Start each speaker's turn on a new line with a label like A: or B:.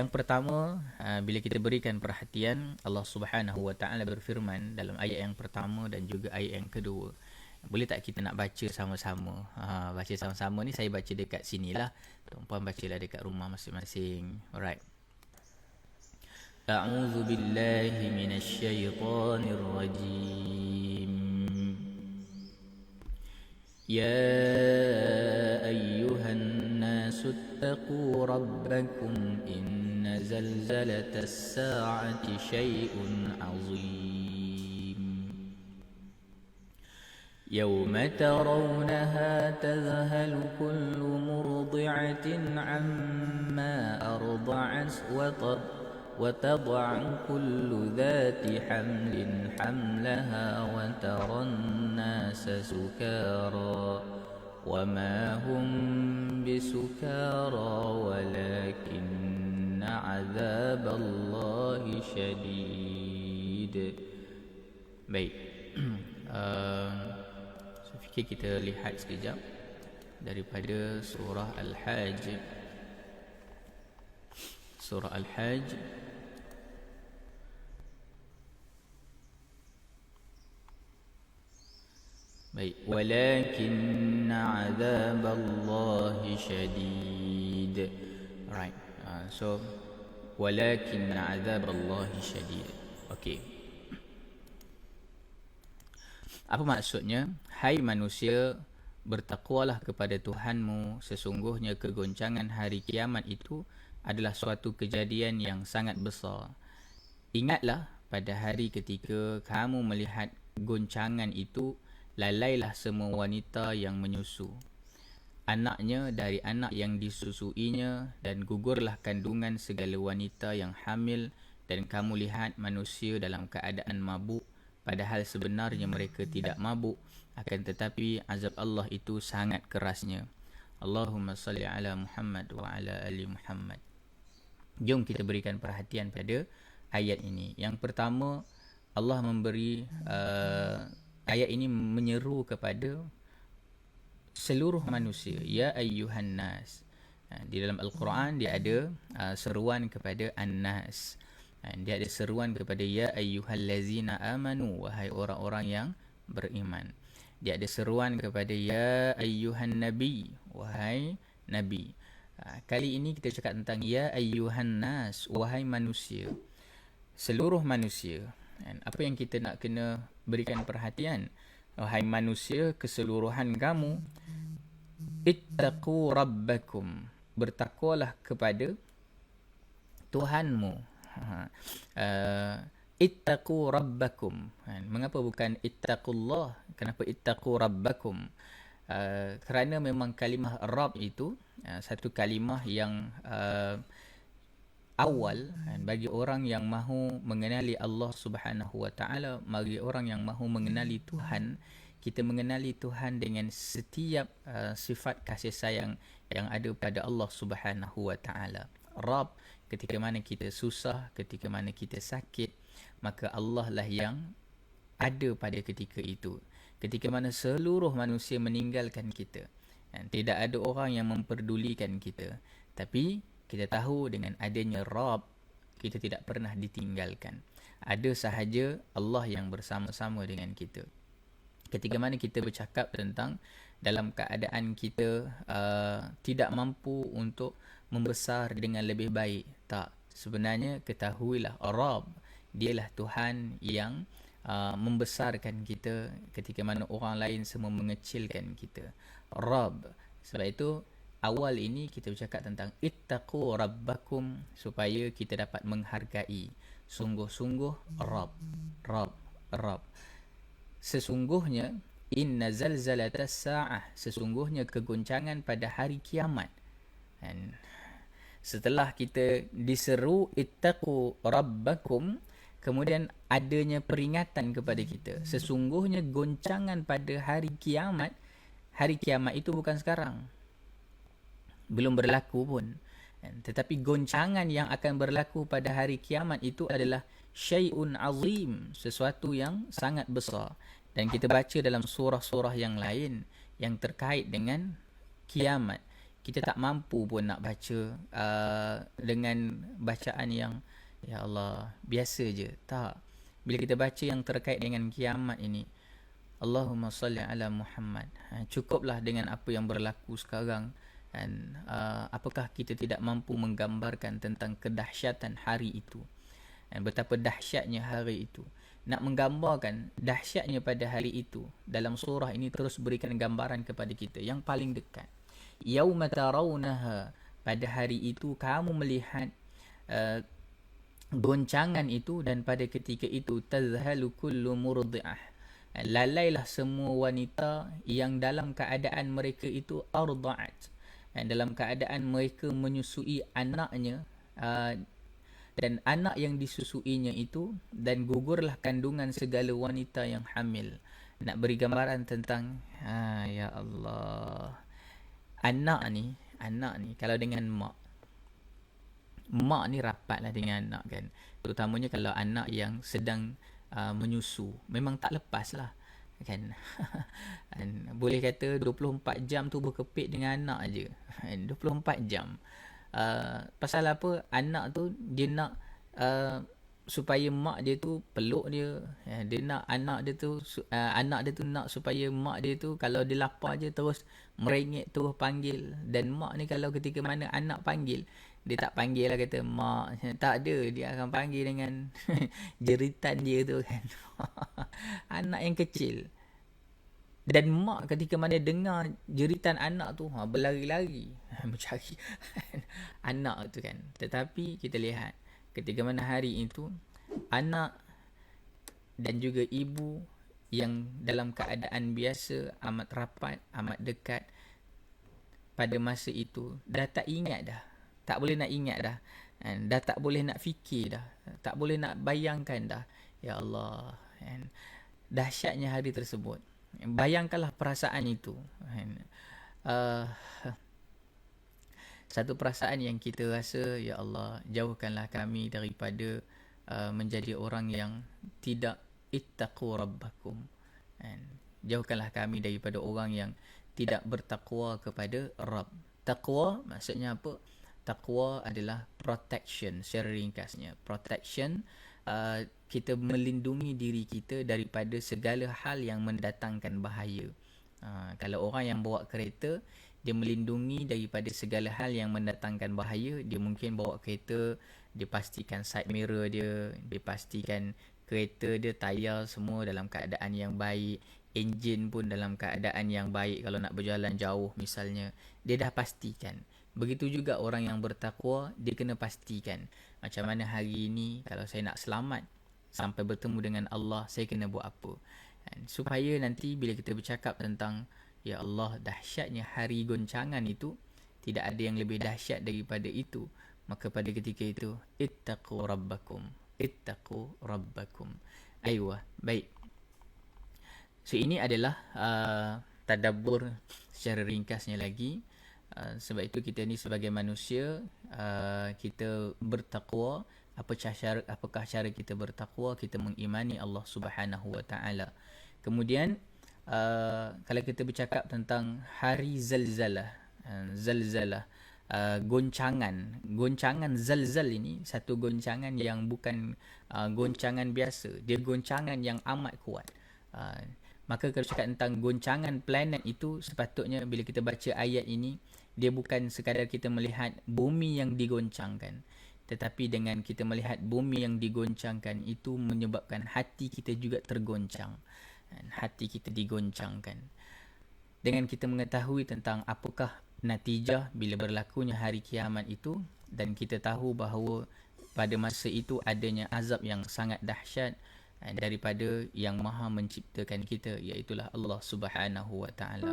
A: Yang pertama, bila kita berikan perhatian, Allah Subhanahu Wa Taala berfirman dalam ayat yang pertama dan juga ayat yang kedua. Boleh tak kita nak baca sama-sama? Baca sama-sama ni saya baca dekat sini lah. Tuan-puan bacalah dekat rumah masing-masing. Alright. A'udzu billahi minasyaitonir rajim. يا أيها الناس اتقوا ربكم إن زلزلة الساعة شيء عظيم يوم ترونها تذهل كل مرضعة عما أرضعت وتضع كل ذات حمل حملها وترى الناس سكارى وما هم بسكارى ولكن عذاب الله شديد. Baik. Saya fikir kita lihat sekejap daripada surah Al-Hajj. Surah Al-Hajj baik, walakinna azaballahi syadid. Right. So walakinna azaballahi syadid. Okey. Apa maksudnya? Hai manusia, bertakwalah kepada Tuhanmu, sesungguhnya kegoncangan hari kiamat itu adalah suatu kejadian yang sangat besar. Ingatlah pada hari ketika kamu melihat goncangan itu, lalailah semua wanita yang menyusu anaknya dari anak yang disusuinya, dan gugurlah kandungan segala wanita yang hamil, dan kamu lihat manusia dalam keadaan mabuk, padahal sebenarnya mereka tidak mabuk, akan tetapi azab Allah itu sangat kerasnya. Allahumma salli ala Muhammad wa ala ali Muhammad. Jom kita berikan perhatian pada ayat ini. Yang pertama, Allah memberi ayat ini menyeru kepada seluruh manusia. Ya ayyuhan nas. Di dalam Al-Quran dia ada seruan kepada an-nas. Dia ada seruan kepada ya ayyuhallazina amanu, wahai orang-orang yang beriman. Dia ada seruan kepada ya ayyuhan nabi, wahai nabi. Kali ini kita cakap tentang ya ayyuhan nas, wahai manusia. Seluruh manusia. Apa yang kita nak kena berikan perhatian? Wahai manusia keseluruhan kamu, ittaqu rabbakum, bertakwalah kepada Tuhanmu. Ittaqu rabbakum. Mengapa bukan ittaqullah? Kenapa ittaqu rabbakum? Kerana memang kalimah Rabb itu satu kalimah yang awal bagi orang yang mahu mengenali Allah Subhanahu Wa Taala, bagi orang yang mahu mengenali Tuhan. Kita mengenali Tuhan dengan setiap sifat kasih sayang yang ada pada Allah Subhanahu Wa Taala. Rabb, ketika mana kita susah, ketika mana kita sakit, maka Allah lah yang ada pada ketika itu. Ketika mana seluruh manusia meninggalkan kita, tidak ada orang yang memperdulikan kita, tapi kita tahu dengan adanya Rabb, kita tidak pernah ditinggalkan. Ada sahaja Allah yang bersama-sama dengan kita. Ketika mana kita bercakap tentang dalam keadaan kita tidak mampu untuk membesar dengan lebih baik, tak. Sebenarnya ketahuilah Rabb, dialah Tuhan yang membesarkan kita ketika mana orang lain semua mengecilkan kita. Rabb. Sebab itu awal ini kita bercakap tentang ittaqu rabbakum, supaya kita dapat menghargai sungguh-sungguh Rabb. Rabb. Rabb. Sesungguhnya inna zalzalatas sa'ah, sesungguhnya kegoncangan pada hari kiamat. Dan setelah kita diseru ittaqu rabbakum, kemudian adanya peringatan kepada kita, sesungguhnya goncangan pada hari kiamat. Hari kiamat itu bukan sekarang, belum berlaku pun, tetapi goncangan yang akan berlaku pada hari kiamat itu adalah syai'un azim, sesuatu yang sangat besar. Dan kita baca dalam surah-surah yang lain yang terkait dengan kiamat, kita tak mampu pun nak baca dengan bacaan yang ya Allah biasa je. Tak. Bila kita baca yang terkait dengan kiamat ini, Allahumma salli ala Muhammad, cukuplah dengan apa yang berlaku sekarang. Dan apakah kita tidak mampu menggambarkan tentang kedahsyatan hari itu, dan betapa dahsyatnya hari itu. Nak menggambarkan dahsyatnya pada hari itu, dalam surah ini terus berikan gambaran kepada kita yang paling dekat. Yauma tarawunaha, pada hari itu kamu melihat goncangan itu, dan pada ketika itu tazhalu kullu murdi'ah, lalailah semua wanita yang dalam keadaan mereka itu arda'at, dan dalam keadaan mereka menyusui anaknya, dan anak yang disusuinya itu, dan gugurlah kandungan segala wanita yang hamil. Nak beri gambaran tentang ya Allah, anak ni kalau dengan mak ni rapatlah dengan anak kan. Terutamanya kalau anak yang sedang menyusu, memang tak lepas lah kan. Boleh kata 24 jam tu berkepit dengan anak je. 24 jam. Pasal apa? Anak tu dia nak supaya mak dia tu peluk dia. Dia nak anak dia tu nak supaya mak dia tu kalau dia lapar je terus merengek, terus panggil. Dan mak ni kalau ketika mana anak panggil, dia tak panggil lah kata mak, tak ada, dia akan panggil dengan jeritan dia tu kan. Anak yang kecil. Dan mak ketika mana dengar jeritan anak tu, berlari-lari mencari anak tu kan. Tetapi kita lihat ketika mana hari itu, anak dan juga ibu yang dalam keadaan biasa, amat rapat, amat dekat, pada masa itu dah tak ingat dah. Tak boleh nak ingat dah. Dah tak boleh nak fikir dah. Tak boleh nak bayangkan dah. Ya Allah. Dahsyatnya hari tersebut. Bayangkanlah perasaan itu. Satu perasaan yang kita rasa, ya Allah, jauhkanlah kami daripada menjadi orang yang tidak ittaqu rabbakum. Jauhkanlah kami daripada orang yang tidak bertakwa kepada Rabb. Takwa maksudnya apa? Takwa adalah protection, secara ringkasnya. Protection, kita melindungi diri kita daripada segala hal yang mendatangkan bahaya. Kalau orang yang bawa kereta, dia melindungi daripada segala hal yang mendatangkan bahaya. Dia mungkin bawa kereta, dia pastikan side mirror dia, dia pastikan kereta dia, tayar semua dalam keadaan yang baik, enjin pun dalam keadaan yang baik. Kalau nak berjalan jauh misalnya, dia dah pastikan. Begitu juga orang yang bertakwa, dia kena pastikan macam mana hari ini kalau saya nak selamat sampai bertemu dengan Allah, saya kena buat apa. Supaya nanti bila kita bercakap tentang ya Allah, dahsyatnya hari goncangan itu, tidak ada yang lebih dahsyat daripada itu. Maka pada ketika itu, ittaqu rabbakum. Ittaqu rabbakum. Aywa, baik. So ini adalah tadabbur secara ringkasnya lagi. Sebab itu kita ni sebagai manusia, kita bertakwa. Apakah cara kita bertakwa? Kita mengimani Allah Subhanahu Wa Taala. Kemudian kalau kita bercakap tentang hari zalzalah, goncangan zalzal ini satu goncangan yang bukan goncangan biasa. Dia goncangan yang amat kuat. Maka kalau cakap tentang goncangan planet itu, sepatutnya bila kita baca ayat ini, dia bukan sekadar kita melihat bumi yang digoncangkan, tetapi dengan kita melihat bumi yang digoncangkan itu menyebabkan hati kita juga tergoncang. Hati kita digoncangkan. Dengan kita mengetahui tentang apakah natijah bila berlakunya hari kiamat itu, dan kita tahu bahawa pada masa itu adanya azab yang sangat dahsyat daripada yang maha menciptakan kita, iaitulah Allah Subhanahu Wa Taala.